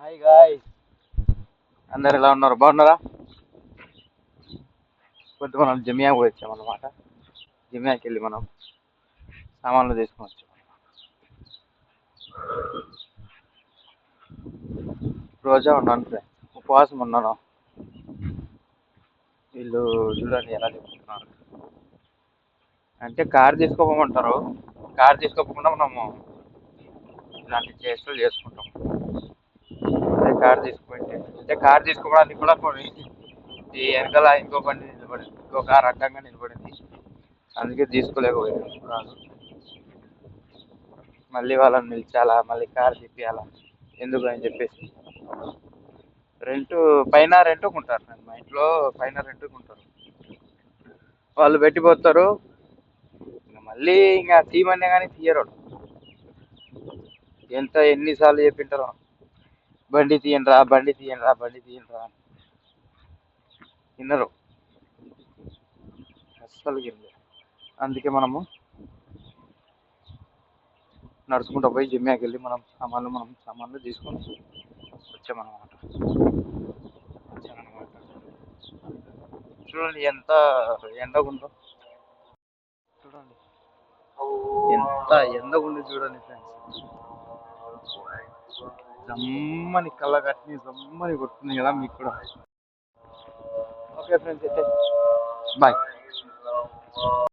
Hi guy, అందరు ఎలా ఉన్నారు? బాగున్నారా? కొద్ది మనం జమియా పోయి వచ్చాం అనమాట. జమియాకి వెళ్ళి మనం సామాన్లు తీసుకొని వచ్చాం. రోజా ఉన్నాను ఫ్రెండ్స్, ఉపవాసం ఉన్నాను. వీళ్ళు చూడండి ఎలా చెప్తున్నారు. అంటే కార్ తీసుకోపోమంటారు. కార్ తీసుకోకుండా మనము ఇలాంటి చేష్టలు చేసుకుంటాం. అదే కార్ తీసుకుంటే, అంటే కార్ తీసుకోవడానికి కూడా కొన్ని ఈ వెనకాల ఇంకో బండి నిలబడింది, ఇంకో కార్ అడ్డంగా నిలబడింది. అందుకే తీసుకోలేకపోయాను కారు. మళ్ళీ వాళ్ళని నిలిచాలా, మళ్ళీ కార్ తిప్పియాలా, ఎందుకు అని చెప్పేసి రెంట్ పైన రెంట్కి ఉంటారు. మా ఇంట్లో పైన రెంట్కి ఉంటారు. వాళ్ళు పెట్టిపోతారు. మళ్ళీ ఇంకా తీయమనే కానీ తీయరు. ఎన్నిసార్లు చెప్పింటారో, బండి తీయండిరా, బండి తీయండిరా, బండి తీయండిరా అని. వినరు అస్సలు వినరు. అందుకే మనము నడుచుకుంటూ పోయి జిమ్యాకి వెళ్ళి మనం సామాన్లు తీసుకొని వచ్చామన్నమాట. చూడండి ఎంత ఎండగుందో, చూడండి ఎంత ఎండగుంది చూడండి ఫ్రెండ్స్. జమ్మని కళ్ళ కట్టి జమ్మని కొడుతుంది కదా మీకు కూడా. ఓకే ఫ్రెండ్స్, అయితే బాయ్.